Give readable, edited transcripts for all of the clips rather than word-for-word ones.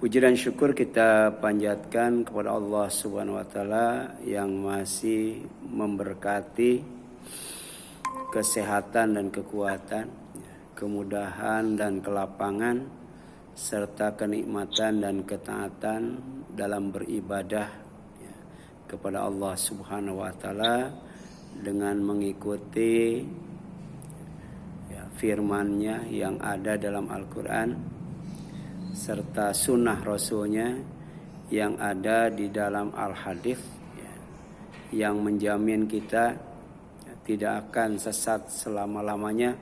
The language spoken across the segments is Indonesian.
Puji dan syukur kita panjatkan kepada Allah Subhanahu wa taala yang masih memberkati kesehatan dan kekuatan, kemudahan dan kelapangan serta kenikmatan dan ketaatan dalam beribadah kepada Allah Subhanahu wa taala dengan mengikuti firman-Nya yang ada dalam Al-Qur'an serta sunnah Rasulnya yang ada di dalam Al-Hadits yang menjamin kita tidak akan sesat selama-lamanya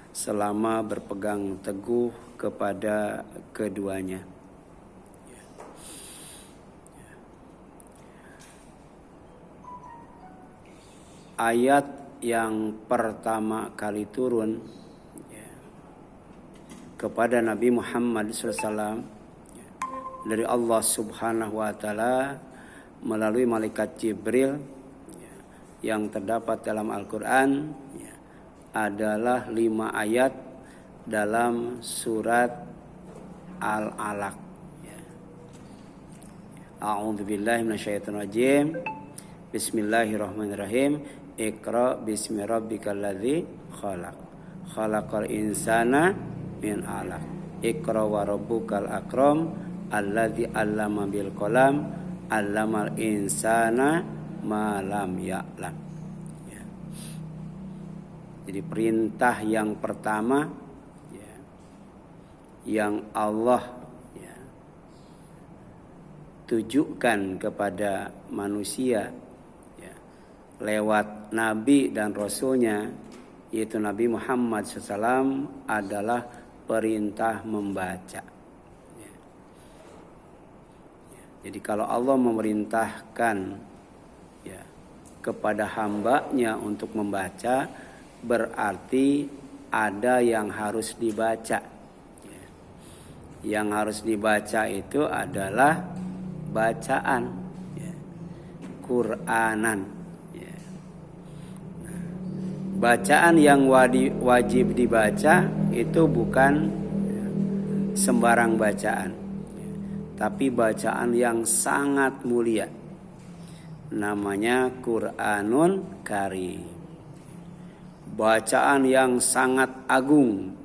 selama berpegang teguh kepada keduanya. Ayat yang pertama kali turun kepada Nabi Muhammad SAW dari Allah Subhanahu wa taala melalui malaikat Jibril yang terdapat dalam Al-Qur'an adalah 5 ayat dalam surat Al-Alaq. A'udzubillahi minasyaitonir rajim. Bismillahirrahmanirrahim. Iqra bismi rabbikal ladzi khalaq. Khalaqal insana min 'alaq. Iqra wa rabbukal akram alladzi 'allama bil qalam 'allamal insana ma lam ya'lam. Jadi perintah yang pertama yang Allah tujukan kepada manusia lewat Nabi dan Rasulnya yaitu Nabi Muhammad SAW adalah perintah membaca. Jadi kalau Allah memerintahkan kepada hamba-Nya untuk membaca, berarti ada yang harus dibaca. Yang harus dibaca itu adalah bacaan, Qur'anan. Bacaan yang wajib dibaca itu bukan sembarang bacaan, tapi bacaan yang sangat mulia. Namanya Qur'anun Karim. Bacaan yang sangat agung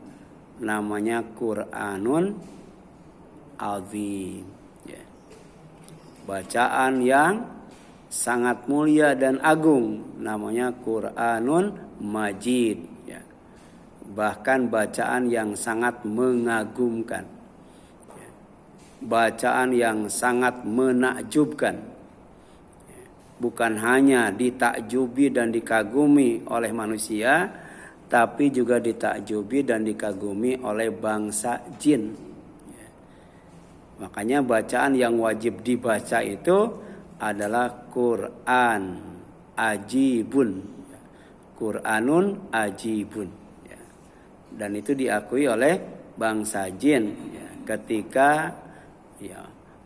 namanya Qur'anun Azim. Bacaan yang sangat mulia dan agung namanya Qur'anun Majid. Bahkan bacaan yang sangat mengagumkan, bacaan yang sangat menakjubkan, bukan hanya ditakjubi dan dikagumi oleh manusia, tapi juga ditakjubi dan dikagumi oleh bangsa jin. Makanya bacaan yang wajib dibaca itu adalah Qur'an ajibun, Qur'anun ajibun, dan itu diakui oleh bangsa jin ketika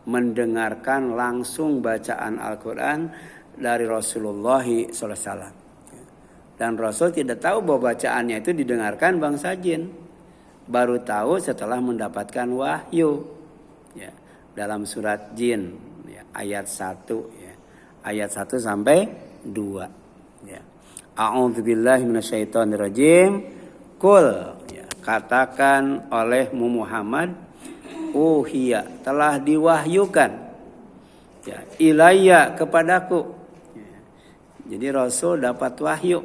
mendengarkan langsung bacaan Al-Quran dari Rasulullah SAW. Dan Rasul tidak tahu bahwa bacaannya itu didengarkan bangsa jin, baru tahu setelah mendapatkan wahyu dalam surat Jin ayat 1 ayat 1 sampai 2. A'udzubillahi minasyaitonirrajim. Qul, katakan olehmu Muhammad, uhiya, telah diwahyukan ilayya, kepadaku. Jadi Rasul dapat wahyu.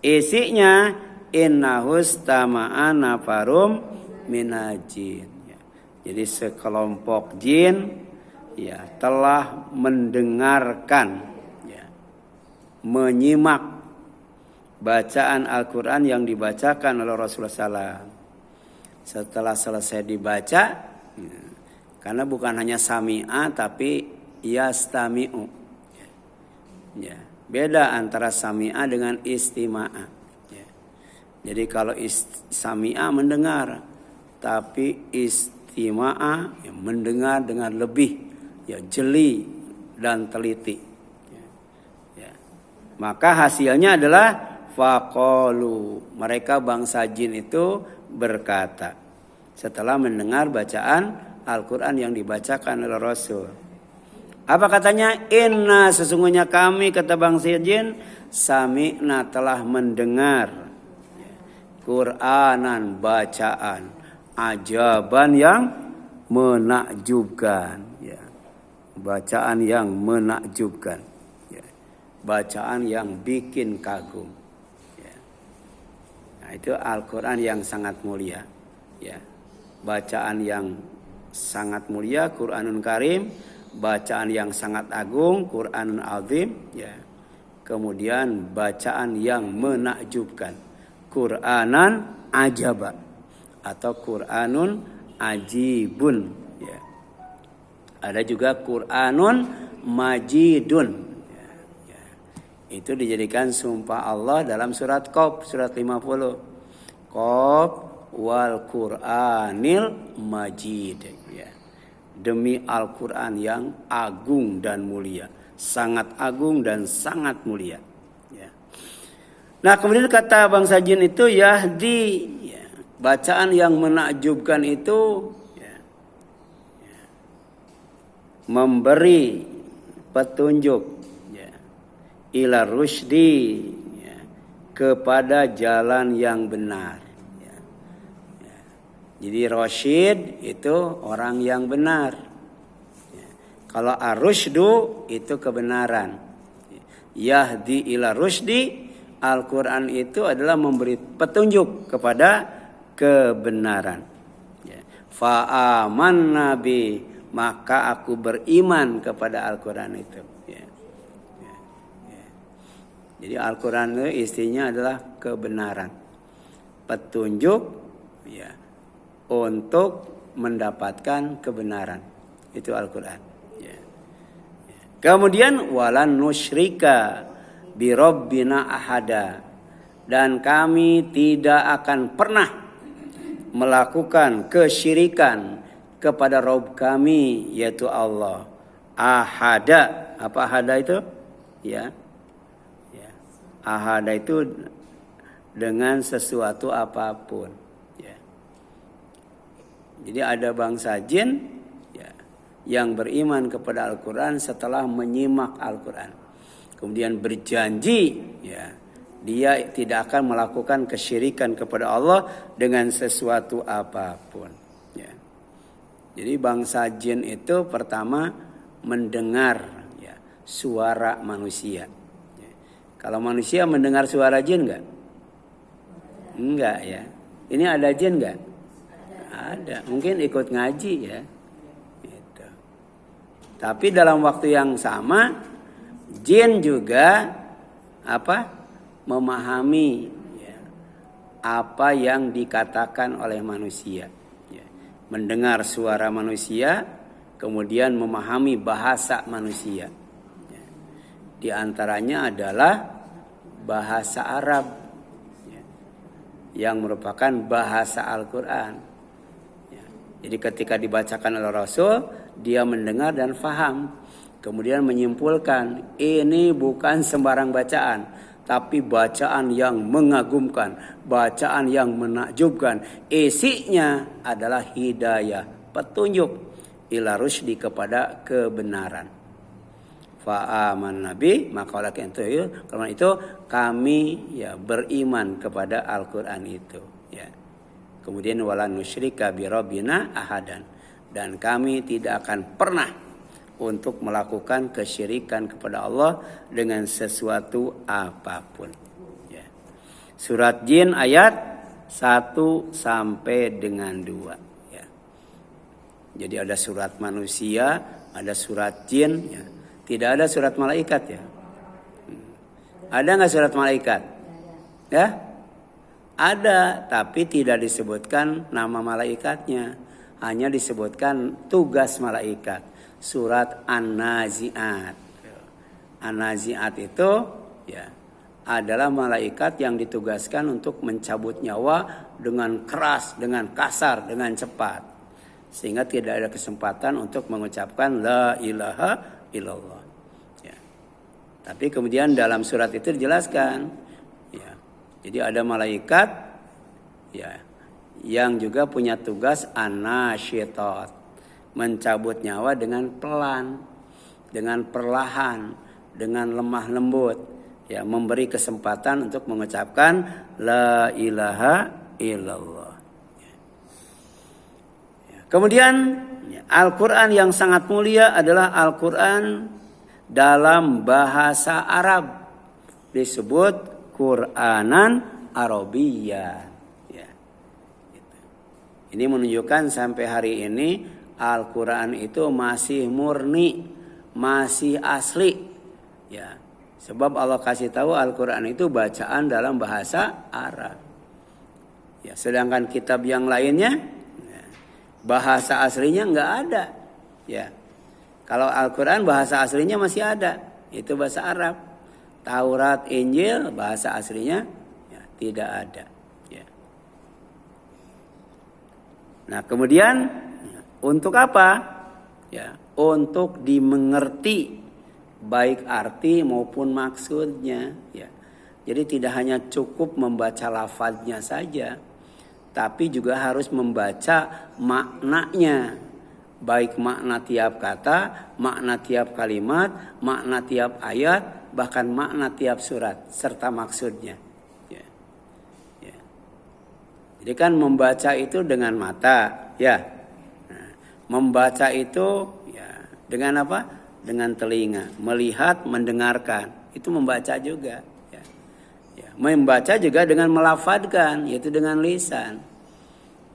Isinya innahus tama'a nafarum minajin. Jadi sekelompok jin telah mendengarkan, menyimak bacaan Al-Quran yang dibacakan oleh Rasulullah SAW. Setelah selesai dibaca, karena bukan hanya sami'a tapi yastami'u. Beda antara sami'a dengan istima'a. Jadi kalau sami'a mendengar, tapi istima'a mendengar dengan lebih jeli dan teliti. Maka hasilnya adalah faqalu, mereka bangsa jin itu berkata setelah mendengar bacaan Al-Quran yang dibacakan oleh Rasul. Apa katanya? Inna sesungguhnya kami, kata bangsa jin, sami'na telah mendengar Qur'anan bacaan, ajaban yang menakjubkan. Ya. Bacaan yang menakjubkan. Ya. Bacaan yang bikin kagum. Ya. Nah, itu Al-Quran yang sangat mulia. Ya. Bacaan yang sangat mulia, Qur'anun Karim. Bacaan yang sangat agung, Qur'anun Azim. Ya. Kemudian bacaan yang menakjubkan, Qur'anan ajaba atau Qur'anun ajibun. Ya. Ada juga Qur'anun majidun. Ya. Ya. Itu dijadikan sumpah Allah dalam surat Qaf, surat 50. Qaf wal Qur'anil majid. Ya. Demi Al-Quran yang agung dan mulia. Sangat agung dan sangat mulia. Ya. Nah, kemudian kata bangsa jin itu yahdi, ya, bacaan yang menakjubkan itu ya, ya, memberi petunjuk ya, ila rusdi ya, kepada jalan yang benar. Ya. Ya. Jadi Rasyid itu orang yang benar. Ya. Kalau ar-rusydu itu kebenaran. Yahdi ila rusdi, Al-Quran itu adalah memberi petunjuk kepada kebenaran. Ya. Fa'aman nabi, maka aku beriman kepada Al-Quran itu. Ya. Ya. Ya. Jadi Al-Quran itu isinya adalah kebenaran, petunjuk ya, untuk mendapatkan kebenaran. Itu Al-Quran. Ya. Ya. Kemudian walan nusyrika birabbina ahada, dan kami tidak akan pernah melakukan kesyirikan kepada Rabb kami, yaitu Allah. Ahada, apa ahada itu? Ya, ya. Ahada itu dengan sesuatu apapun. Ya. Jadi ada bangsa jin ya, yang beriman kepada Al-Quran setelah menyimak Al-Quran. Kemudian berjanji ya, dia tidak akan melakukan kesyirikan kepada Allah dengan sesuatu apapun. Ya. Jadi bangsa jin itu pertama mendengar ya, suara manusia. Ya. Kalau manusia mendengar suara jin enggak? Enggak ya. Ini ada jin enggak? Ada. Mungkin ikut ngaji ya. Gitu. Tapi dalam waktu yang sama jin juga memahami ya, apa yang dikatakan oleh manusia. Ya. Mendengar suara manusia, kemudian memahami bahasa manusia. Ya. Di antaranya adalah bahasa Arab ya, yang merupakan bahasa Al-Quran. Ya. Jadi ketika dibacakan oleh Rasul, dia mendengar dan faham. Kemudian menyimpulkan ini bukan sembarang bacaan, tapi bacaan yang mengagumkan, bacaan yang menakjubkan. Isinya adalah hidayah, petunjuk ila rusdi, kepada kebenaran. Fa'aman nabi, maka oleh karena itu kami ya beriman kepada Al-Quran itu. Ya. Kemudian wala nusyrika bi rabbina ahadan, dan kami tidak akan pernah untuk melakukan kesyirikan kepada Allah dengan sesuatu apapun. Ya. Surat Jin ayat 1 sampai dengan 2. Ya. Jadi ada surat manusia, ada surat jin. Ya. Tidak ada surat malaikat ya. Ada nggak surat malaikat? Ya, ada, tapi tidak disebutkan nama malaikatnya, hanya disebutkan tugas malaikat. Surat An-Nazi'at. An-Nazi'at itu ya adalah malaikat yang ditugaskan untuk mencabut nyawa dengan keras, dengan kasar, dengan cepat, sehingga tidak ada kesempatan untuk mengucapkan la ilaha illallah. Ya. Tapi kemudian dalam surat itu dijelaskan, ya, jadi ada malaikat ya yang juga punya tugas an-nasyitat, mencabut nyawa dengan pelan, dengan perlahan, dengan lemah lembut, ya, memberi kesempatan untuk mengucapkan la ilaha illallah. Kemudian Al-Quran yang sangat mulia adalah Al-Quran dalam bahasa Arab, disebut Quranan Arabiyyah. Ya. Ini menunjukkan sampai hari ini Al-Quran itu masih murni, masih asli. Ya. Sebab Allah kasih tahu Al-Quran itu bacaan dalam bahasa Arab. Ya, sedangkan kitab yang lainnya bahasa aslinya nggak ada. Ya. Kalau Al-Quran bahasa aslinya masih ada, itu bahasa Arab. Taurat, Injil bahasa aslinya ya, tidak ada. Ya. Nah kemudian untuk apa? Ya, untuk dimengerti baik arti maupun maksudnya. Ya. Jadi tidak hanya cukup membaca lafadznya saja, tapi juga harus membaca maknanya. Baik makna tiap kata, makna tiap kalimat, makna tiap ayat, bahkan makna tiap surat serta maksudnya. Ya. Ya. Jadi kan membaca itu dengan mata, ya. Nah, membaca itu ya dengan apa? Dengan telinga, melihat, mendengarkan, itu membaca juga. Ya. Ya. Membaca juga dengan melafadzkan, yaitu dengan lisan.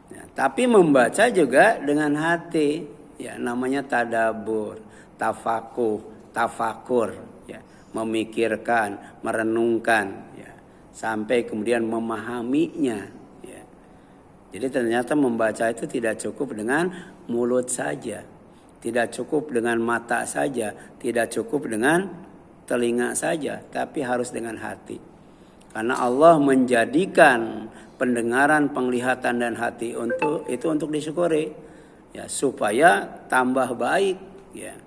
Ya. Tapi membaca juga dengan hati, ya namanya tadabbur, tafakur, ya, memikirkan, merenungkan, ya, sampai kemudian memahaminya. Ya. Jadi ternyata membaca itu tidak cukup dengan mulut saja, tidak cukup dengan mata saja, tidak cukup dengan telinga saja, tapi harus dengan hati. Karena Allah menjadikan pendengaran, penglihatan dan hati untuk disyukuri, ya, supaya tambah baik, ya.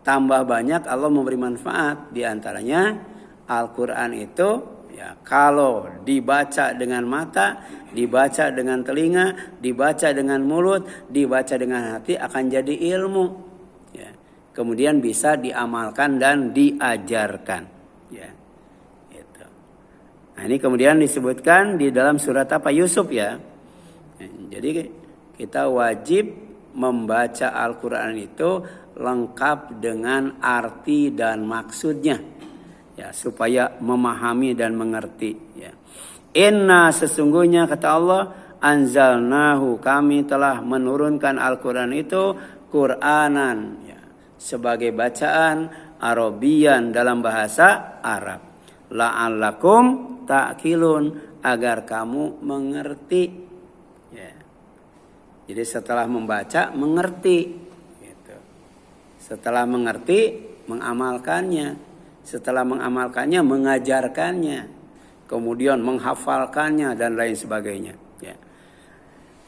Tambah banyak Allah memberi manfaat. Di antaranya Al-Quran itu ya, kalau dibaca dengan mata, dibaca dengan telinga, dibaca dengan mulut, dibaca dengan hati akan jadi ilmu. Ya. Kemudian bisa diamalkan dan diajarkan. Ya. Gitu. Nah ini kemudian disebutkan di dalam surat apa? Yusuf ya. Jadi kita wajib membaca Al-Quran itu lengkap dengan arti dan maksudnya, ya, supaya memahami dan mengerti. Ya. Inna sesungguhnya kata Allah, anzalnahu kami telah menurunkan Al-Quran itu Quranan, ya, sebagai bacaan Arabian dalam bahasa Arab. La'allakum ta'qilun agar kamu mengerti. Ya. Jadi setelah membaca mengerti, gitu. Setelah mengerti mengamalkannya, setelah mengamalkannya mengajarkannya, kemudian menghafalkannya dan lain sebagainya. Ya.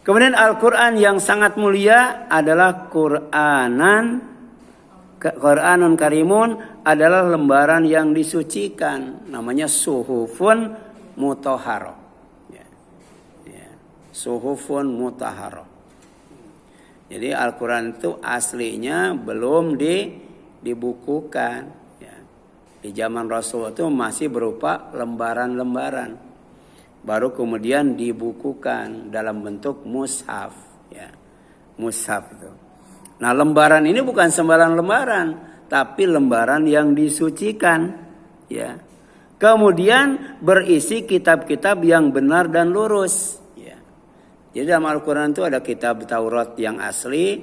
Kemudian Al-Quran yang sangat mulia adalah Quranun Karimun adalah lembaran yang disucikan, namanya suhufun mutahharah. Ya. Ya. Suhufun mutahharah. Jadi Al-Quran itu aslinya belum dibukukan. Ya. Di zaman Rasul itu masih berupa lembaran-lembaran. Baru kemudian dibukukan dalam bentuk mushaf. Ya. Mushaf itu. Nah lembaran ini bukan sembarang lembaran, tapi lembaran yang disucikan. Ya. Kemudian berisi kitab-kitab yang benar dan lurus. Jadi dalam Al-Quran itu ada kitab Taurat yang asli,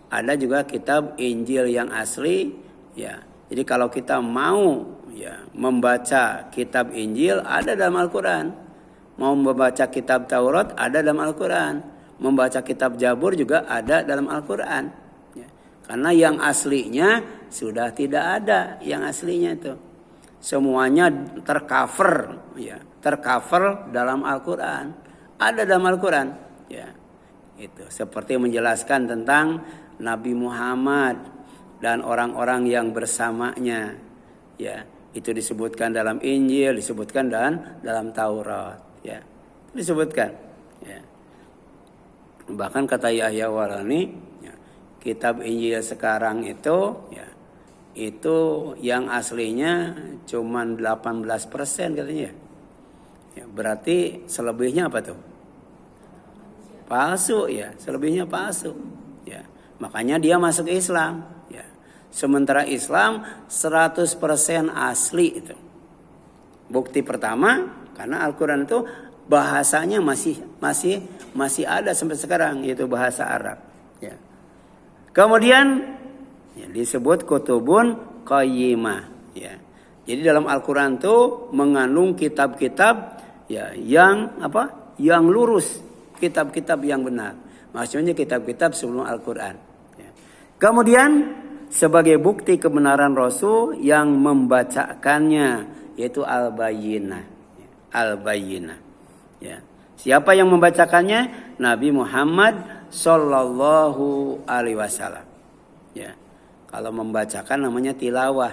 ada juga kitab Injil yang asli. Ya, jadi kalau kita mau ya membaca kitab Injil ada dalam Al-Quran, mau membaca kitab Taurat ada dalam Al-Quran, membaca kitab Jabur juga ada dalam Al-Quran. Ya, karena yang aslinya sudah tidak ada, yang aslinya itu semuanya tercover, ya, tercover dalam Al-Quran, ada dalam Al-Quran. Ya, itu seperti menjelaskan tentang Nabi Muhammad dan orang-orang yang bersamanya. Ya, itu disebutkan dalam Injil, disebutkan dalam Taurat. Ya, disebutkan. Ya. Bahkan kata Yahya Walani, ya, kitab Injil sekarang itu ya, itu yang aslinya cuman 18% katanya. Ya, berarti selebihnya apa tuh? Palsu ya, selebihnya palsu. Ya, makanya dia masuk Islam. Ya. Sementara Islam 100% asli itu. Bukti pertama karena Al-Quran itu bahasanya masih ada sampai sekarang, yaitu bahasa Arab. Ya. Kemudian ya, disebut kutubun qayyimah. Ya. Jadi dalam Al-Quran itu mengandung kitab-kitab ya yang apa? Yang lurus, kitab-kitab yang benar. Maksudnya kitab-kitab sebelum Al-Quran. Ya. Kemudian sebagai bukti kebenaran Rasul yang membacakannya yaitu Al-Bayyinah. Al-Bayyinah. Ya. Siapa yang membacakannya? Nabi Muhammad Sallallahu Alaihi Wasallam. Ya. Kalau membacakan namanya tilawah.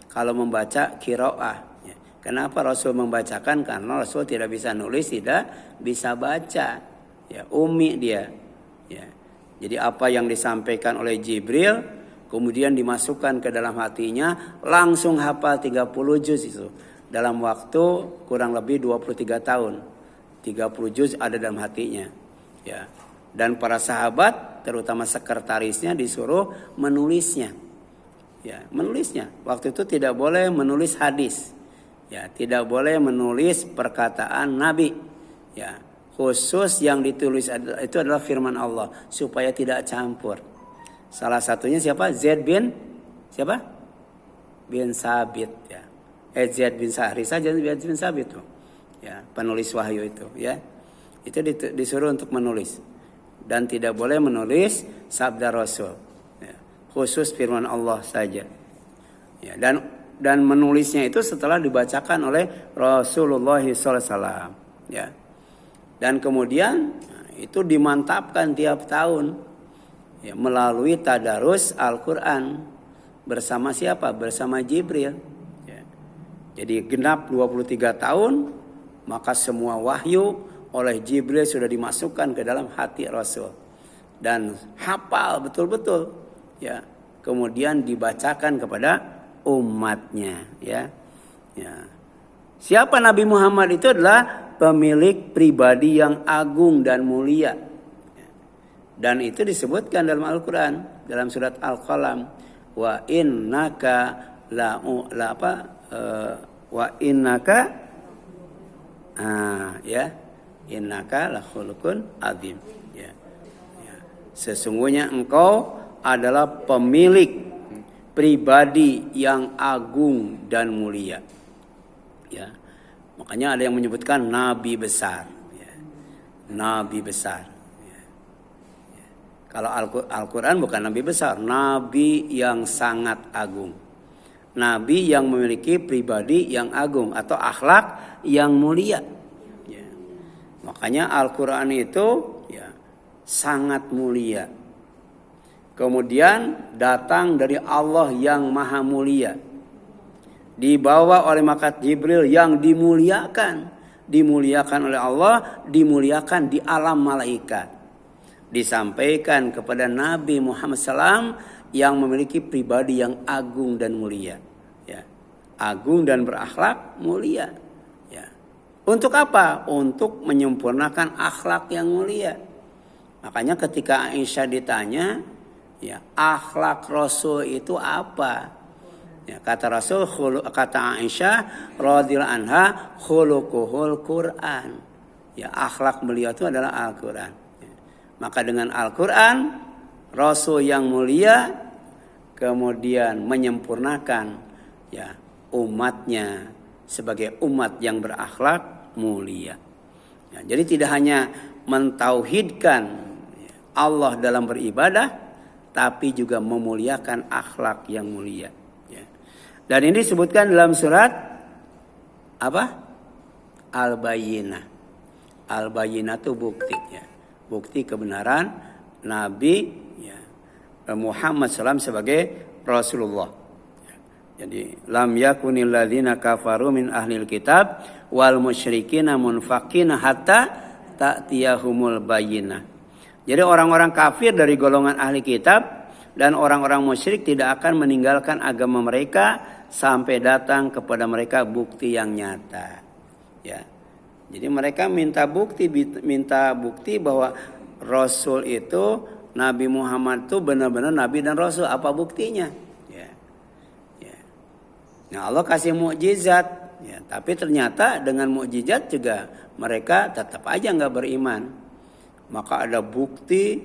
Kalau membaca qiraah. Ya. Kenapa Rasul membacakan? Karena Rasul tidak bisa nulis, tidak bisa baca. Ya, ummi dia. Ya. Jadi apa yang disampaikan oleh Jibril kemudian dimasukkan ke dalam hatinya, langsung hafal 30 juz itu. Dalam waktu kurang lebih 23 tahun. 30 juz ada dalam hatinya. Ya. Dan para sahabat, terutama sekretarisnya disuruh menulisnya. Ya, menulisnya. Waktu itu tidak boleh menulis hadis. Ya, tidak boleh menulis perkataan Nabi. Ya, khusus yang ditulis itu adalah firman Allah supaya tidak campur. Salah satunya siapa? Zaid bin siapa? Bin Sabit ya. Zaid bin Sahri saja Zaid bin Sabit tuh. Ya, penulis wahyu itu ya. Itu disuruh untuk menulis dan tidak boleh menulis sabda Rasul. Ya, khusus firman Allah saja. Ya, dan menulisnya itu setelah dibacakan oleh Rasulullah SAW. Ya. Dan kemudian itu dimantapkan tiap tahun ya, melalui tadarus Al-Quran bersama siapa? Bersama Jibril. Ya. Jadi genap 23 tahun maka semua wahyu oleh Jibril sudah dimasukkan ke dalam hati Rasul dan hafal betul-betul. Ya. Kemudian dibacakan kepada umatnya. Ya. Ya. Siapa Nabi Muhammad itu adalah pemilik pribadi yang agung dan mulia. Dan itu disebutkan dalam Al-Quran. Dalam surat Al-Qalam. Wa innaka wa innaka ya. Innaka la khuluqun azim. Ya. Ya. Sesungguhnya engkau adalah pemilik pribadi yang agung dan mulia. Ya. Makanya ada yang menyebutkan nabi besar. Ya. Nabi besar. Ya. Ya. Kalau Al-Quran bukan nabi besar. Nabi yang sangat agung. Nabi yang memiliki pribadi yang agung. Atau akhlak yang mulia. Ya. Makanya Al-Quran itu ya, sangat mulia. Kemudian datang dari Allah yang maha mulia. Dibawa oleh malaikat Jibril yang dimuliakan. Dimuliakan oleh Allah, dimuliakan di alam malaikat. Disampaikan kepada Nabi Muhammad SAW yang memiliki pribadi yang agung dan mulia. Ya. Agung dan berakhlak mulia. Ya. Untuk apa? Untuk menyempurnakan akhlak yang mulia. Makanya ketika Aisyah ditanya, ya, akhlak Rasul itu apa? Ya, kata Rasul, kata Aisyah radhiyallahu anha, khuluquhul Quran. Ya, akhlak beliau itu adalah Al-Quran. Ya. Maka dengan Al-Quran, Rasul yang mulia kemudian menyempurnakan ya umatnya sebagai umat yang berakhlak mulia. Ya, jadi tidak hanya mentauhidkan Allah dalam beribadah, tapi juga memuliakan akhlak yang mulia. Dan ini disebutkan dalam surat apa? Al-Bayyinah. Al-Bayyinah itu bukti ya. Bukti kebenaran Nabi ya, Muhammad SAW sebagai Rasulullah. Jadi lam yakunil ladzina kafaru min ahlil kitab wal musyrikina munfaqina hatta ta'tiyahumul bayyinah. Jadi orang-orang kafir dari golongan ahli kitab dan orang-orang musyrik tidak akan meninggalkan agama mereka sampai datang kepada mereka bukti yang nyata. Ya. Jadi mereka minta bukti bahwa Rasul itu, Nabi Muhammad itu benar-benar Nabi dan Rasul. Apa buktinya? Ya. Ya. Nah, Allah kasih mukjizat. Ya, tapi ternyata dengan mukjizat juga mereka tetap aja nggak beriman. Maka ada bukti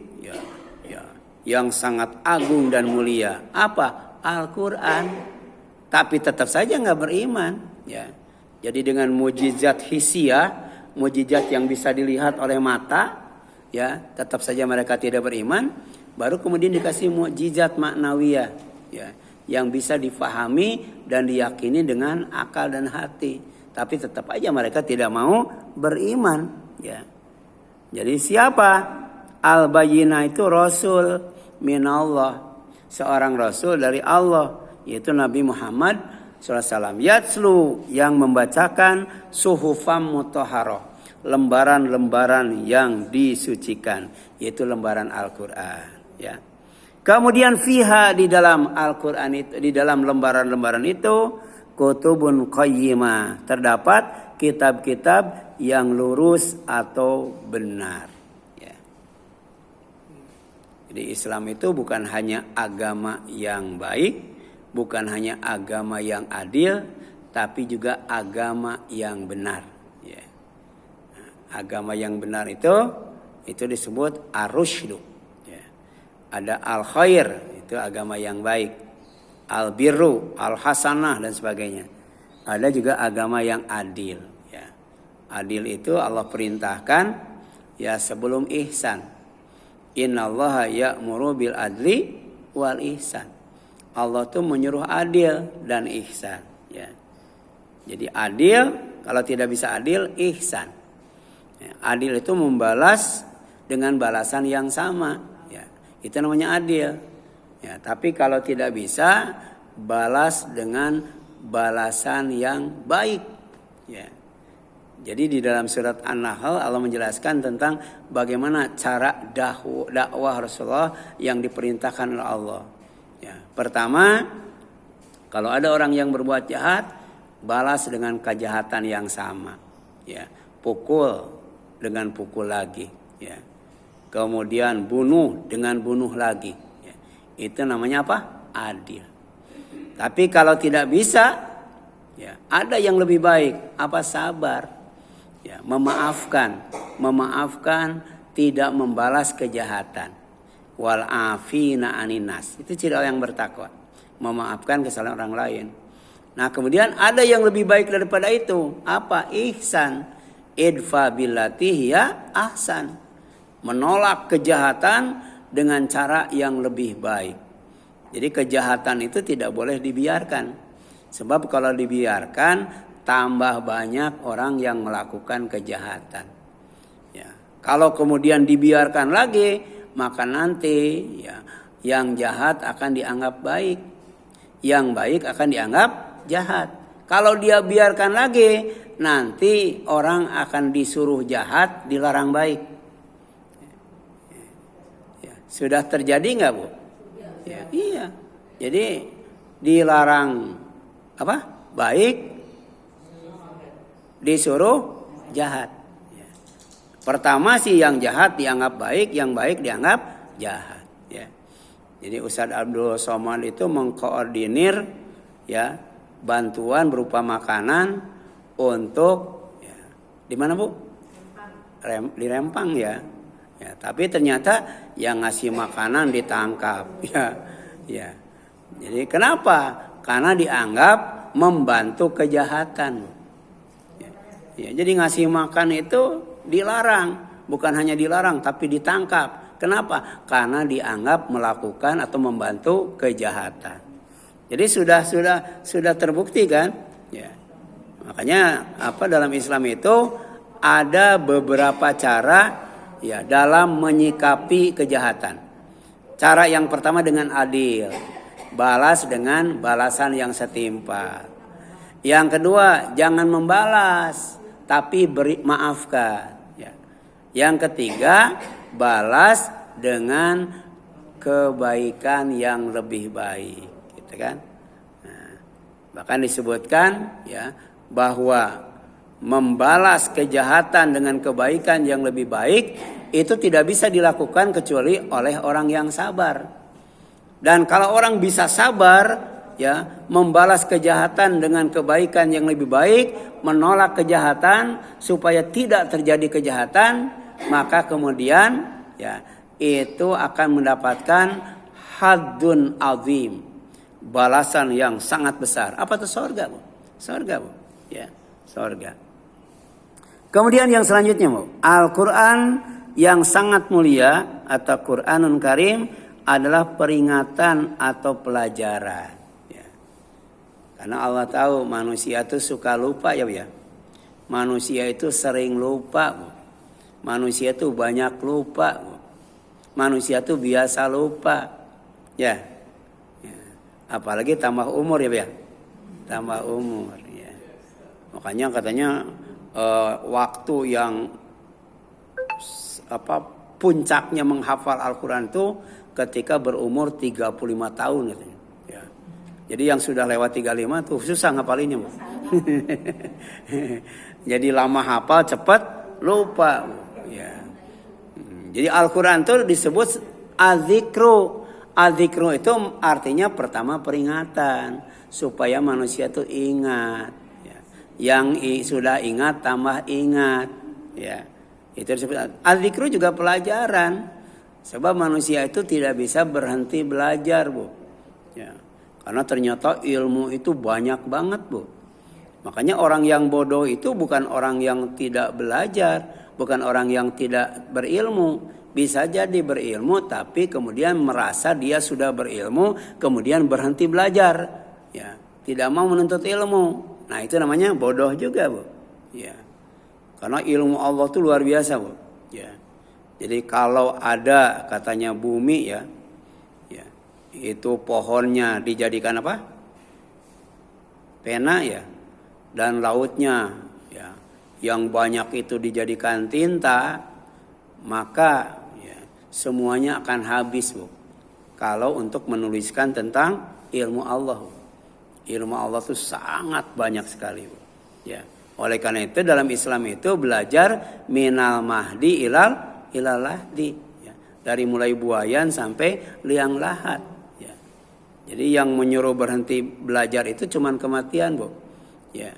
yang sangat agung dan mulia. Apa? Al-Quran. Tapi tetap saja nggak beriman. Ya. Jadi dengan mukjizat hisiah, mukjizat yang bisa dilihat oleh mata, ya, tetap saja mereka tidak beriman. Baru kemudian dikasih mukjizat maknawiyah, ya, yang bisa difahami dan diyakini dengan akal dan hati. Tapi tetap aja mereka tidak mau beriman. Ya. Jadi siapa? Al-Bayyinah itu Rasul minallah, seorang Rasul dari Allah, yaitu Nabi Muhammad SAW. Yatslu, yang membacakan suhufam mutahharah, lembaran-lembaran yang disucikan, yaitu lembaran Al-Quran. Ya. Kemudian fiha, di dalam Al-Quran itu, di dalam lembaran-lembaran itu, kutubun qayyimah, terdapat kitab-kitab yang lurus atau benar. Ya. Jadi Islam itu bukan hanya agama yang baik, bukan hanya agama yang adil, tapi juga agama yang benar. Ya. Nah, agama yang benar itu disebut ar-rusydu. Ya. Ada al-khair, itu agama yang baik. Al-birru, al-hasanah dan sebagainya. Ada juga agama yang adil. Ya. Adil itu Allah perintahkan ya sebelum ihsan. Innallaha ya'muru bil adli wal ihsan. Allah tuh menyuruh adil dan ihsan. Ya. Jadi adil, kalau tidak bisa adil, ihsan. Ya. Adil itu membalas dengan balasan yang sama. Ya. Itu namanya adil. Ya. Tapi kalau tidak bisa, balas dengan balasan yang baik. Ya. Jadi di dalam surat An-Nahl Allah menjelaskan tentang bagaimana cara dakwah Rasulullah yang diperintahkan oleh Allah. Ya, pertama, kalau ada orang yang berbuat jahat, balas dengan kejahatan yang sama. Ya, pukul dengan pukul lagi. Ya, kemudian bunuh dengan bunuh lagi. Ya, itu namanya apa? Adil. Tapi kalau tidak bisa, ya, ada yang lebih baik. Apa? Sabar. Ya, memaafkan, tidak membalas kejahatan. Wal afina aninas, itu ciri orang yang bertakwa, memaafkan kesalahan orang lain. Nah, kemudian ada yang lebih baik daripada itu. Apa? Ihsan. Idfa billati hiya ahsan, menolak kejahatan dengan cara yang lebih baik. Jadi kejahatan itu tidak boleh dibiarkan, sebab kalau dibiarkan tambah banyak orang yang melakukan kejahatan. Ya. Kalau kemudian dibiarkan lagi, maka nanti ya, yang jahat akan dianggap baik, yang baik akan dianggap jahat. Kalau dia biarkan lagi, nanti orang akan disuruh jahat, dilarang baik. Ya. Sudah terjadi nggak, Bu? Ya, iya. Jadi dilarang apa? Baik, disuruh jahat. Pertama sih yang jahat dianggap baik, yang baik dianggap jahat. Ya. Jadi Ustadz Abdul Somad itu mengkoordinir ya bantuan berupa makanan untuk ya, di mana Bu? Di Rempang ya. Ya. Tapi ternyata yang ngasih makanan ditangkap. Ya. Ya. Jadi kenapa? Karena dianggap membantu kejahatan. Ya. Ya. Jadi ngasih makan itu dilarang, bukan hanya dilarang tapi ditangkap. Kenapa? Karena dianggap melakukan atau membantu kejahatan. Jadi sudah terbukti kan? Ya. Makanya apa dalam Islam itu ada beberapa cara ya dalam menyikapi kejahatan. Cara yang pertama dengan adil, balas dengan balasan yang setimpal. Yang kedua, jangan membalas tapi maafkan. Ya. Yang ketiga, balas dengan kebaikan yang lebih baik, gitu kan? Nah, bahkan disebutkan ya bahwa membalas kejahatan dengan kebaikan yang lebih baik itu tidak bisa dilakukan kecuali oleh orang yang sabar. Dan kalau orang bisa sabar ya, membalas kejahatan dengan kebaikan yang lebih baik, menolak kejahatan supaya tidak terjadi kejahatan, maka kemudian ya itu akan mendapatkan haddun azim, balasan yang sangat besar. Apa itu? Surga, Bu. Surga, Bu. Ya, surga. Kemudian yang selanjutnya, Bu, Al-Qur'an yang sangat mulia atau Qur'anun Karim adalah peringatan atau pelajaran. Karena Allah tahu manusia itu suka lupa ya. Manusia itu sering lupa. Manusia itu banyak lupa. Manusia itu biasa lupa. Ya. Apalagi tambah umur ya. Tambah umur ya. Makanya katanya waktu yang puncaknya menghafal Al-Qur'an itu ketika berumur 35 tahun katanya. Jadi yang sudah lewat 35 tuh susah ngapalinnya. Jadi lama hafal, cepat lupa. Ya. Jadi Al-Quran itu disebut az-zikru. Az-zikru itu artinya pertama peringatan. Supaya manusia itu ingat. Ya. Yang sudah ingat tambah ingat. Ya. Itu disebut az-zikru juga pelajaran. Sebab manusia itu tidak bisa berhenti belajar, Bu. Ya. Karena ternyata ilmu itu banyak banget, Bu. Makanya orang yang bodoh itu bukan orang yang tidak belajar, bukan orang yang tidak berilmu. Bisa jadi berilmu tapi kemudian merasa dia sudah berilmu, kemudian berhenti belajar. Ya, tidak mau menuntut ilmu. Nah, itu namanya bodoh juga, Bu. Ya. Karena ilmu Allah itu luar biasa, Bu. Ya. Jadi kalau ada katanya bumi ya, itu pohonnya dijadikan apa? Pena ya. Dan lautnya ya, yang banyak itu dijadikan tinta, maka ya, semuanya akan habis, Bu. Kalau untuk menuliskan tentang ilmu Allah. Ilmu Allah itu sangat banyak sekali, Bu. Ya. Oleh karena itu dalam Islam itu belajar minal mahdi ilal lahdi. Ya. Dari mulai buayan sampai liang lahat. Jadi yang menyuruh berhenti belajar itu cuman kematian, Bu. Ya.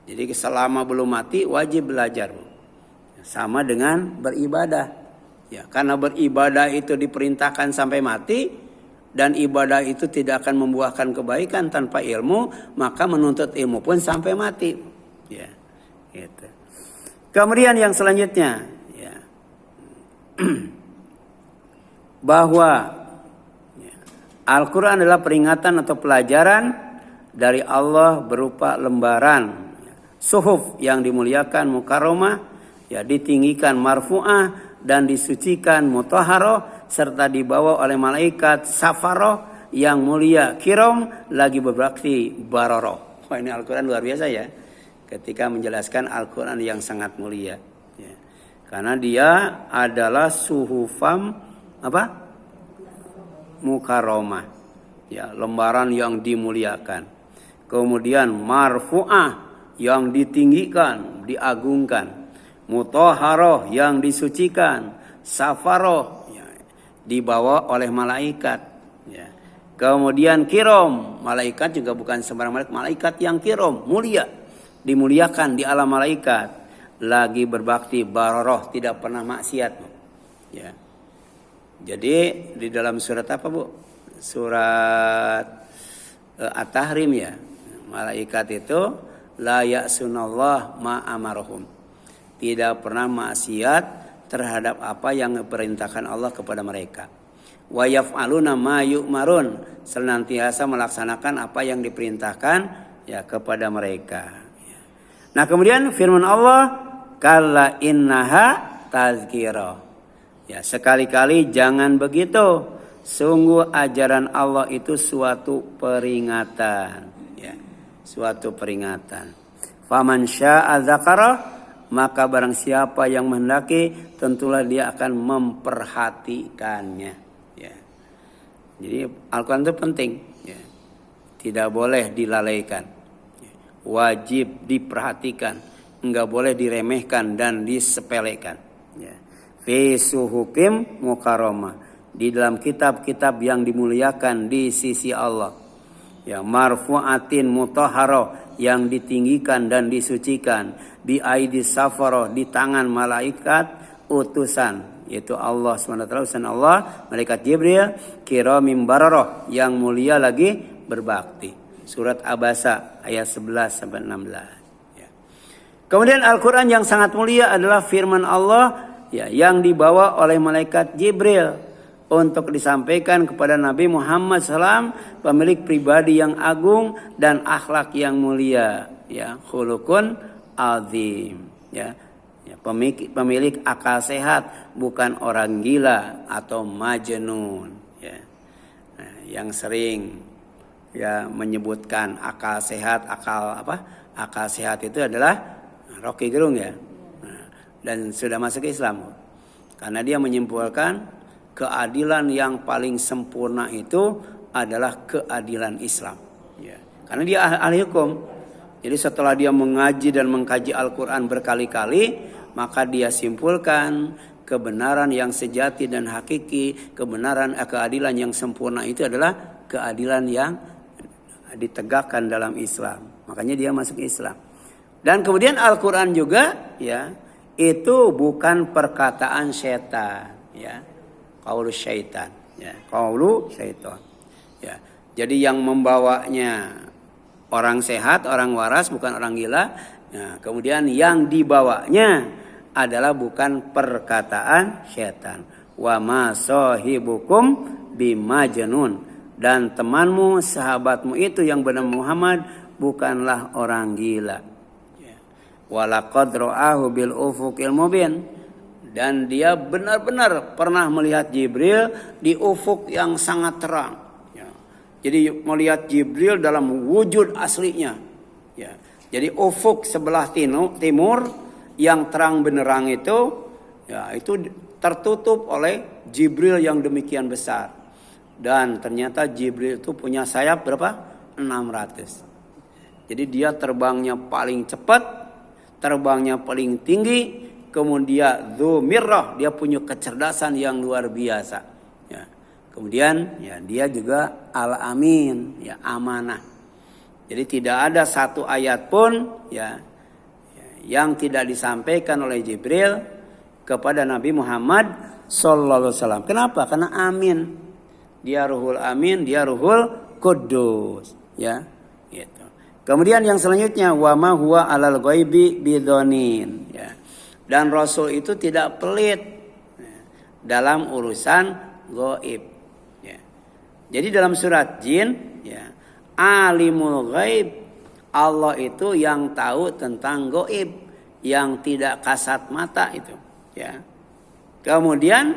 Jadi selama belum mati wajib belajar, Bu. Sama dengan beribadah. Ya, karena beribadah itu diperintahkan sampai mati dan ibadah itu tidak akan membuahkan kebaikan tanpa ilmu, maka menuntut ilmu pun sampai mati. Ya. Gitu. Kemudian yang selanjutnya, ya. Bahwa Al-Quran adalah peringatan atau pelajaran dari Allah berupa lembaran suhuf yang dimuliakan mukarramah, ya ditinggikan marfu'ah dan disucikan mutahharoh serta dibawa oleh malaikat safaroh yang mulia kiram lagi berbakti baroroh. Wah, ini Al-Quran luar biasa ya. Ketika menjelaskan Al-Quran yang sangat mulia. Ya. Karena dia adalah suhufam apa? Mukarramah, ya, lembaran yang dimuliakan. Kemudian marfu'ah yang ditinggikan, diagungkan. Mutahharoh yang disucikan. Safaroh ya, dibawa oleh malaikat. Ya. Kemudian kiram, malaikat juga bukan sembarang malaikat yang kiram, mulia, dimuliakan di alam malaikat. Lagi berbakti baroroh, tidak pernah maksiat. Ya. Jadi di dalam surat apa, Bu? Surat At-Tahrim ya. Malaikat itu la ya'sunallah ma amarahum. Tidak pernah maksiat terhadap apa yang diperintahkan Allah kepada mereka. Wa yaf'aluna ma yu'marun. Senantiasa melaksanakan apa yang diperintahkan ya kepada mereka. Nah, kemudian firman Allah, kalla innaha tazkirah. Ya, sekali-kali jangan begitu. Sungguh ajaran Allah itu suatu peringatan. Ya, suatu peringatan. Faman syaa dzakarah, maka barang siapa yang menghendaki tentulah dia akan memperhatikannya. Jadi Al-Quran itu penting, ya. Tidak boleh dilalaikan, ya. Wajib diperhatikan, enggak boleh diremehkan dan disepelekan. Ya. Fi suhukim mukarramah, di dalam kitab-kitab yang dimuliakan di sisi Allah. Ya, marfu'atin mutahharah, yang ditinggikan dan disucikan, bi aidis safarah, di tangan malaikat utusan, yaitu Allah SWT, utusan Allah, malaikat Jibril, kiramim bararah, yang mulia lagi berbakti. Surat Abasa ayat 11 sampai 16. Ya. Kemudian Al-Quran yang sangat mulia adalah firman Allah, ya, yang dibawa oleh malaikat Jibril untuk disampaikan kepada Nabi Muhammad SAW, pemilik pribadi yang agung dan akhlak yang mulia, ya, khulukun azim, ya. Ya, pemilik akal sehat, bukan orang gila atau majnun, ya. Nah, yang sering, ya, menyebutkan akal sehat, akal sehat itu adalah Rocky Gerung, ya. Nah, dan sudah masuk ke Islam karena dia menyimpulkan keadilan yang paling sempurna itu adalah keadilan Islam, ya. Karena dia ahli hukum. Jadi setelah dia mengaji dan mengkaji Al-Quran berkali-kali, maka dia simpulkan kebenaran yang sejati dan hakiki, keadilan yang sempurna itu adalah keadilan yang ditegakkan dalam Islam. Makanya dia masuk Islam. Dan kemudian Al-Quran juga, ya, itu bukan perkataan setan, ya, qaulu syaitan, ya, qaulu syaitan, ya. Jadi yang membawanya orang sehat, orang waras, bukan orang gila. Nah, kemudian yang dibawanya adalah bukan perkataan syaitan. Wa ma sahibukum bimajnun, dan temanmu, sahabatmu itu yang bernama Muhammad bukanlah orang gila. Wa laqad ra'ahu bil ufuqil mubin, dan dia benar-benar pernah melihat Jibril di ufuk yang sangat terang. Jadi melihat Jibril dalam wujud aslinya, ya. Jadi ufuk sebelah timur yang terang benderang itu, ya, itu tertutup oleh Jibril yang demikian besar. Dan ternyata Jibril itu punya sayap berapa? 600. Jadi dia terbangnya paling cepat, terbangnya paling tinggi, kemudian dzumirrah, dia punya kecerdasan yang luar biasa. Kemudian, ya, dia juga al-amin, ya, amanah. Jadi tidak ada satu ayat pun, ya, yang tidak disampaikan oleh Jibril kepada Nabi Muhammad sallallahu alaihi wasallam. Kenapa? Karena amin. Dia ruhul amin, dia ruhul kudus, ya, gitu. Kemudian yang selanjutnya, wa ma huwa alal ghaibi bidhonin, ya. Dan Rasul itu tidak pelit, ya, dalam urusan gaib. Jadi dalam surat Jin, ya, alimul ghaib, Allah itu yang tahu tentang gaib, yang tidak kasat mata itu, ya. Kemudian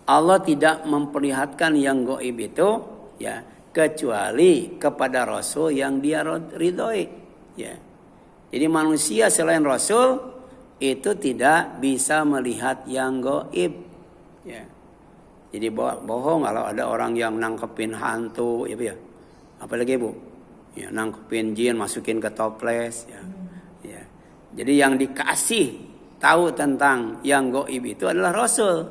Allah tidak memperlihatkan yang gaib itu, ya, kecuali kepada Rasul yang dia ridhoi, ya. Jadi manusia selain Rasul itu tidak bisa melihat yang gaib, ya. Jadi bohong kalau ada orang yang nangkepin hantu, ya, ya. Apalagi Bu, ya, nangkepin jin, masukin ke toples, ya. Ya. Jadi yang dikasih tahu tentang yang gaib itu adalah Rasul,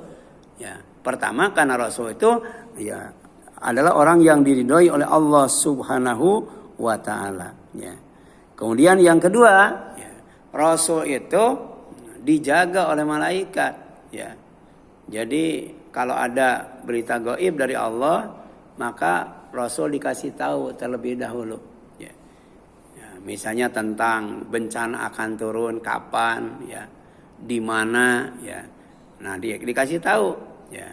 ya. Pertama karena Rasul itu, ya, adalah orang yang diridhoi oleh Allah Subhanahu wa taala, ya. Kemudian yang kedua, ya, Rasul itu dijaga oleh malaikat, ya. Jadi kalau ada berita gaib dari Allah, maka Rasul dikasih tahu terlebih dahulu, ya. Ya, misalnya tentang bencana akan turun kapan, ya, di mana, ya. Nah, dia dikasih tahu, ya.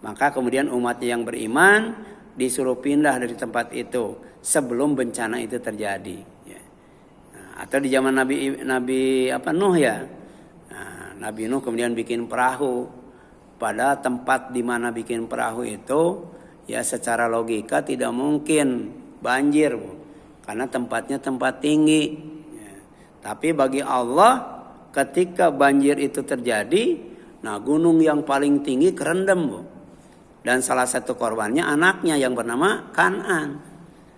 Maka kemudian umatnya yang beriman disuruh pindah dari tempat itu sebelum bencana itu terjadi, ya. Nah, atau di zaman Nabi Nuh, ya. Nah, Nabi Nuh kemudian bikin perahu. Pada tempat di mana bikin perahu itu, ya, secara logika tidak mungkin banjir, Bu, karena tempatnya tempat tinggi, ya. Tapi bagi Allah, ketika banjir itu terjadi, nah, gunung yang paling tinggi kerendam, Bu. Dan salah satu korbannya anaknya yang bernama Kan'an.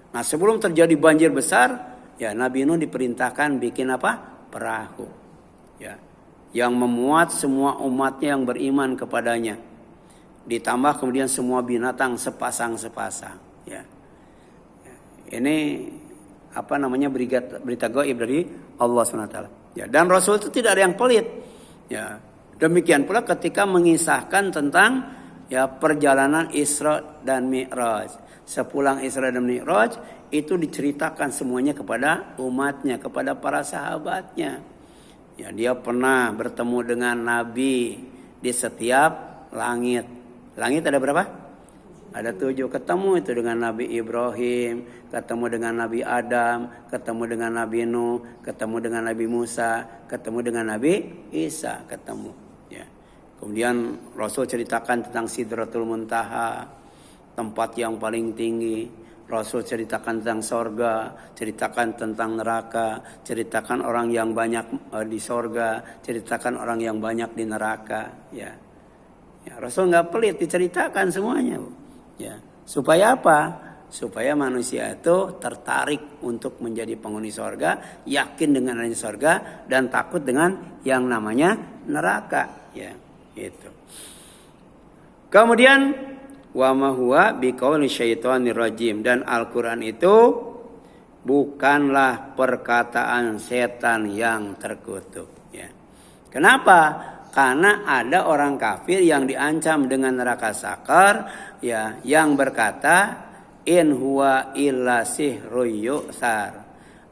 Nah, sebelum terjadi banjir besar, ya Nabi Nuh diperintahkan bikin apa? Perahu. Ya. Yang memuat semua umatnya yang beriman kepadanya. Ditambah kemudian semua binatang sepasang-sepasang. Ya. Ini apa namanya berita gaib dari Allah SWT. Ya, dan Rasul itu tidak ada yang pelit. Ya. Demikian pula ketika mengisahkan tentang ya perjalanan Isra dan Mi'raj. Sepulang Isra dan Mi'raj itu diceritakan semuanya kepada umatnya, kepada para sahabatnya. Ya, dia pernah bertemu dengan Nabi di setiap langit. Langit ada berapa? Ada 7. Ketemu itu dengan Nabi Ibrahim, ketemu dengan Nabi Adam, ketemu dengan Nabi Nuh, ketemu dengan Nabi Musa, ketemu dengan Nabi Isa, ketemu. Ya. Kemudian Rasul ceritakan tentang Sidratul Muntaha, tempat yang paling tinggi. Rasul ceritakan tentang sorga, ceritakan tentang neraka, ceritakan orang yang banyak di sorga, ceritakan orang yang banyak di neraka. Ya, Rasul nggak pelit diceritakan semuanya. Ya, supaya apa? Supaya manusia itu tertarik untuk menjadi penghuni sorga, yakin dengan adanya sorga dan takut dengan yang namanya neraka. Ya, itu. Kemudian wa ma huwa biqauli syaitonir rajim, dan Al-Qur'an itu bukanlah perkataan setan yang terkutuk. Ya. Kenapa? Karena ada orang kafir yang diancam dengan neraka sakar, ya, yang berkata in huwa illa sihrun yu'thar.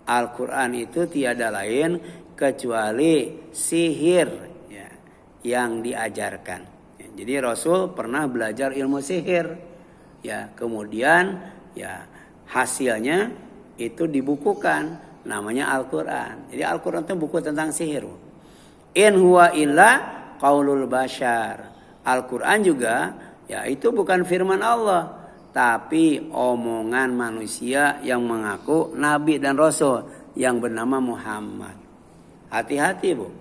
Al-Qur'an itu tiada lain kecuali sihir, ya, yang diajarkan. Ya, jadi Rasul pernah belajar ilmu sihir. Ya, kemudian ya hasilnya itu dibukukan, namanya Al-Qur'an. Jadi Al-Qur'an itu buku tentang sihir. In huwa illa qaulul bashar. Al-Qur'an juga ya itu bukan firman Allah, tapi omongan manusia yang mengaku nabi dan rasul yang bernama Muhammad. Hati-hati, Bu.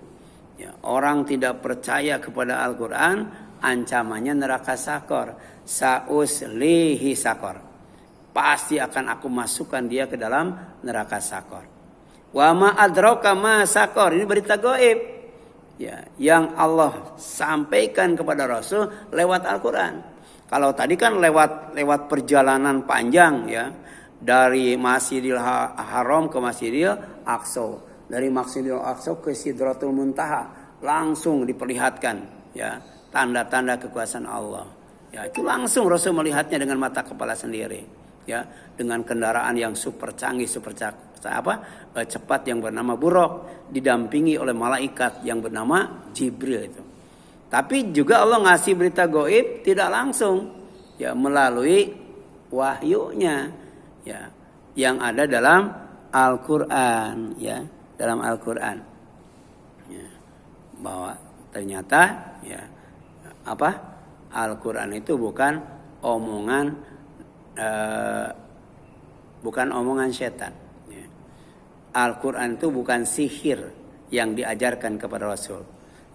Ya, orang tidak percaya kepada Al-Qur'an ancamannya neraka sakor. Sauslihi sakor. Pasti akan aku masukkan dia ke dalam neraka sakor. Wa ma adraka ma sakor. Ini berita gaib. Ya, yang Allah sampaikan kepada Rasul lewat Al-Quran. Kalau tadi kan lewat perjalanan panjang, ya, dari Masjidil Haram ke Masjidil Aqsa, dari Masjidil Aqsa ke Sidratul Muntaha, langsung diperlihatkan, ya, tanda-tanda kekuasaan Allah. Ya, itu langsung Rasul melihatnya dengan mata kepala sendiri, ya, dengan kendaraan yang super canggih, cepat yang bernama Buraq, didampingi oleh malaikat yang bernama Jibril itu. Tapi juga Allah ngasih berita gaib tidak langsung, ya, melalui wahyunya, ya, yang ada dalam Al-Qur'an, ya, dalam Al-Qur'an. Ya, bahwa ternyata ya apa? Al-Qur'an itu bukan omongan setan. Al-Quran itu bukan sihir yang diajarkan kepada Rasul.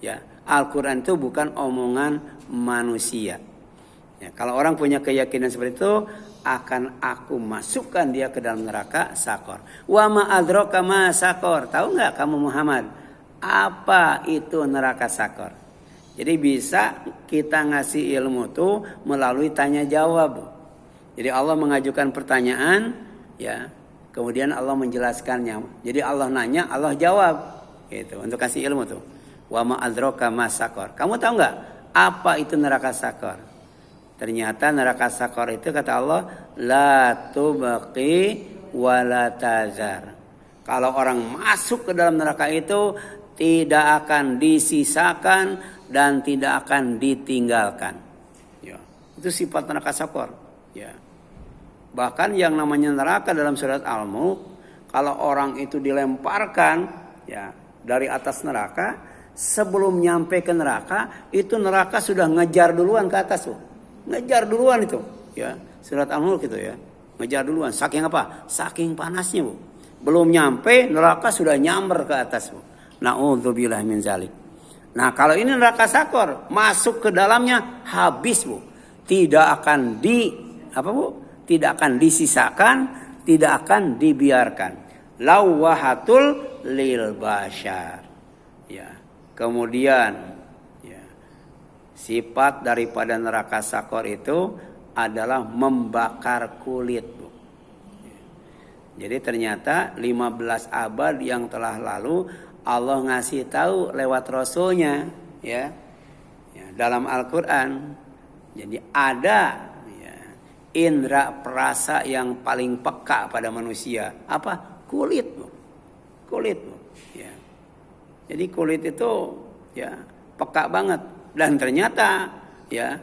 Ya, Al-Quran itu bukan omongan manusia. Ya, kalau orang punya keyakinan seperti itu, akan aku masukkan dia ke dalam neraka sakor. Wa ma adraka ma sakor. Tahu nggak kamu Muhammad apa itu neraka sakor? Jadi bisa kita ngasih ilmu itu melalui tanya jawab. Jadi Allah mengajukan pertanyaan, ya. Kemudian Allah menjelaskannya. Jadi Allah nanya, Allah jawab. Gitu, untuk kasih ilmu tuh. Wa ma adraka ma sakor. Kamu tahu nggak apa itu neraka sakor? Ternyata neraka sakor itu kata Allah, la tubqi wa la tazar. Kalau orang masuk ke dalam neraka itu tidak akan disisakan dan tidak akan ditinggalkan. Ya, itu sifat neraka sakor. Ya. Bahkan yang namanya neraka dalam surat Al-Mulk, kalau orang itu dilemparkan, ya, dari atas neraka, sebelum nyampe ke neraka, itu neraka sudah ngejar duluan ke atas, tuh. Ngejar duluan itu, ya. Surat Al-Mulk itu, ya. Ngejar duluan. Saking apa? Saking panasnya, Bu. Belum nyampe, neraka sudah nyamber ke atas, Bu. Na'udzubillah min zalik. Nah, kalau ini neraka sakor, masuk ke dalamnya habis, Bu. Tidak akan Tidak akan disisakan, tidak akan dibiarkan. Lawahatul lil bashar. Ya. Kemudian ya, sifat daripada neraka sakor itu adalah membakar kulit. Jadi ternyata 15 abad yang telah lalu Allah ngasih tahu lewat Rasulnya ya, dalam Al-Quran. Jadi ada ya, indra perasa yang paling peka pada manusia. Apa? Kulit. Kulit. Ya. Jadi kulit itu ya peka banget. Dan ternyata ya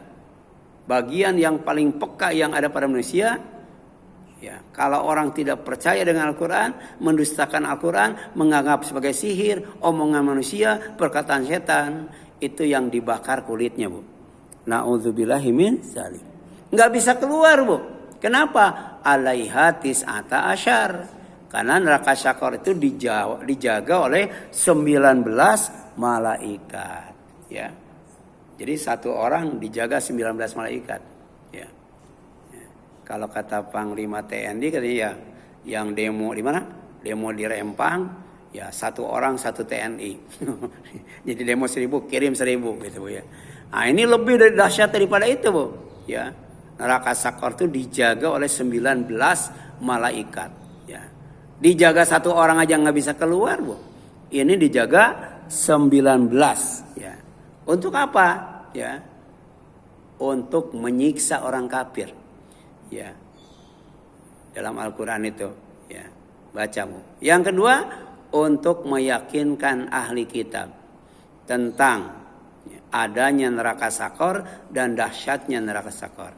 bagian yang paling peka yang ada pada manusia. Ya, kalau orang tidak percaya dengan Al-Quran, mendustakan Al-Quran, menganggap sebagai sihir, omongan manusia, perkataan setan, itu yang dibakar kulitnya, Bu. Na'udzubillahi min dzalik. Enggak bisa keluar, Bu. Kenapa? Alaiha tis'ata asyar. Karena neraka syakor itu dijaga oleh 19 malaikat, ya. Jadi satu orang dijaga 19 malaikat, ya. Kalau kata Panglima TNI katanya ya, yang demo di mana? Demo di Rempang, ya satu orang satu TNI. Jadi demo 1000 kirim 1000 gitu Bu ya. Nah ini lebih dari dahsyat daripada itu Bu. Ya, neraka sakor itu dijaga oleh 19 malaikat. Ya, dijaga satu orang aja nggak bisa keluar Bu. Ini dijaga 19. Ya, untuk apa? Ya, untuk menyiksa orang kafir. Ya, dalam Al-Quran itu ya, baca Bu. Yang kedua, untuk meyakinkan ahli kitab tentang adanya neraka sakor dan dahsyatnya neraka sakor.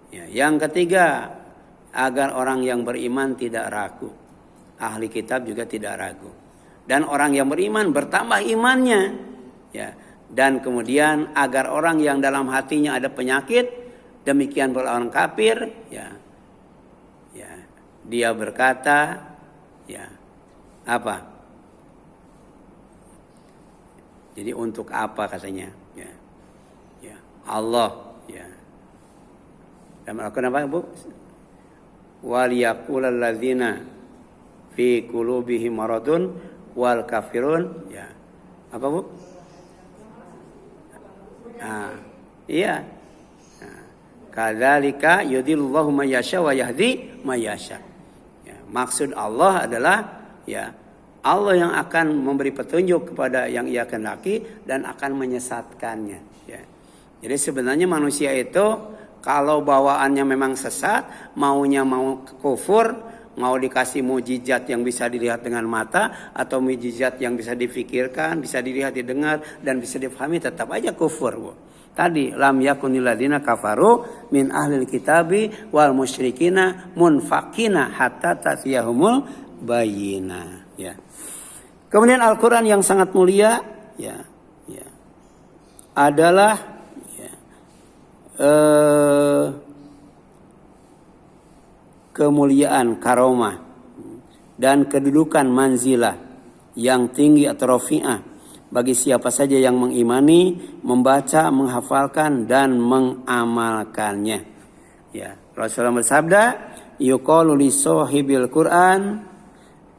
Ya, yang ketiga, agar orang yang beriman tidak ragu. Ahli kitab juga tidak ragu. Dan orang yang beriman bertambah imannya. Ya, dan kemudian agar orang yang dalam hatinya ada penyakit, demikian pula orang kafir, ya, dia berkata, ya, apa? Jadi untuk apa katanya? Ya, Allah, ya. Dan melakukan apa, Bu? Waliyaqulal ladzina fi qulubihim maradun wal kafirun, ya. Apa, Bu? Nah, iya. Kadzalika yudhillullahu may yasha wa yahdi may yasha. Ya, maksud Allah adalah ya Allah yang akan memberi petunjuk kepada yang Ia kehendaki dan akan menyesatkannya. Ya. Jadi sebenarnya manusia itu kalau bawaannya memang sesat, maunya mau kufur, mau dikasih mukjizat yang bisa dilihat dengan mata atau mukjizat yang bisa difikirkan, bisa dilihat, didengar dan bisa difahami, tetap aja kufur, Bu. Tadi lam yakunil ladzina kafaru min ahlil kitabi wal musyrikina munfakina hatta tatiyahumul bayyinah, ya. Kemudian Al-Qur'an yang sangat mulia ya adalah kemuliaan karomah dan kedudukan manzilah yang tinggi atau rafi'ah bagi siapa saja yang mengimani, membaca, menghafalkan dan mengamalkannya. Ya, Rasulullah bersabda, yuqalu li sahibil Qur'an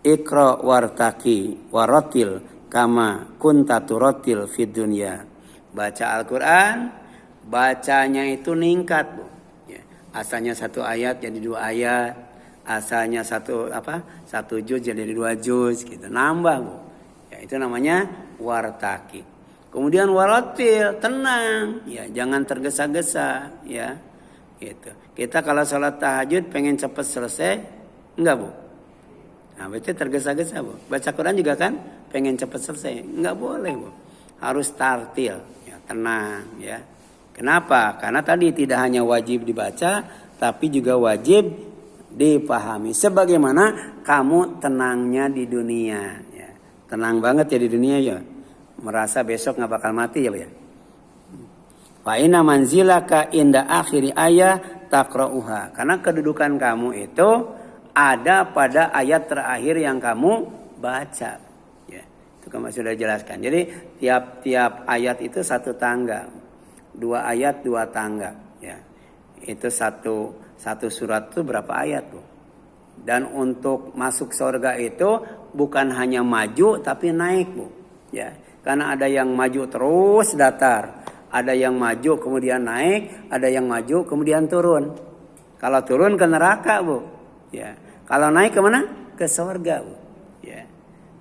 iqra wartaqi waratil kama kunta turatil fid dunya. Baca Al-Qur'an, bacanya itu ningkat, Bu. Ya, asalnya satu ayat jadi 2 ayat, asalnya satu juz jadi 2 juz gitu. Nambah, Bu. Ya, itu namanya wartaki. Kemudian waratil, tenang, ya, jangan tergesa-gesa, ya. Gitu. Kita kalau sholat tahajud pengen cepat selesai, enggak, Bu? Nah, berarti tergesa-gesa, Bu. Baca Quran juga kan pengen cepat selesai, enggak boleh, Bu. Harus tartil, ya, tenang, ya. Kenapa? Karena tadi tidak hanya wajib dibaca, tapi juga wajib dipahami. Sebagaimana kamu tenangnya di dunia, ya. Tenang banget ya di dunia, ya. Merasa besok nggak bakal mati, ya, Bu, ya. Fa inna manzilaka inda akhiri ayat taqra'uha. Karena kedudukan kamu itu ada pada ayat terakhir yang kamu baca. Ya, itu kamu sudah jelaskan. Jadi tiap ayat itu satu tangga. 2 ayat 2 tangga. Ya. itu satu surat itu berapa ayat, Bu? Dan untuk masuk surga itu bukan hanya maju tapi naik, Bu. Ya, karena ada yang maju terus datar, ada yang maju kemudian naik, ada yang maju kemudian turun. Kalau turun ke neraka, Bu. Ya. Kalau naik kemana? Ke surga, Bu. Ya.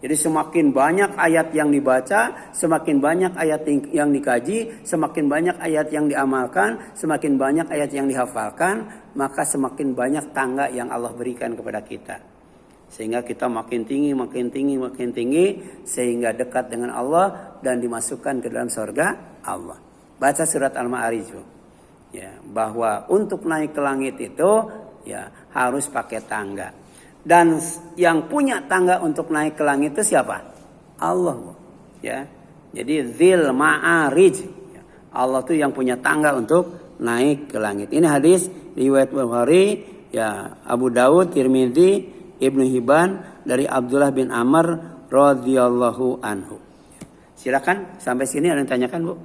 Jadi semakin banyak ayat yang dibaca, semakin banyak ayat yang dikaji, semakin banyak ayat yang diamalkan, semakin banyak ayat yang dihafalkan, maka semakin banyak tangga yang Allah berikan kepada kita. Sehingga kita makin tinggi, sehingga dekat dengan Allah dan dimasukkan ke dalam surga Allah. Baca surat Al-Ma'arij, ya, bahwa untuk naik ke langit itu ya harus pakai tangga. Dan yang punya tangga untuk naik ke langit itu siapa? Allah, ya. Jadi Dzil Ma'arij. Allah tuh yang punya tangga untuk naik ke langit. Ini hadis riwayat Bukhari, ya, Abu Daud, Tirmidzi, Ibnu Hibban dari Abdullah bin Amr radhiyallahu anhu. Silakan sampai sini ada yang tanyakan, Bu?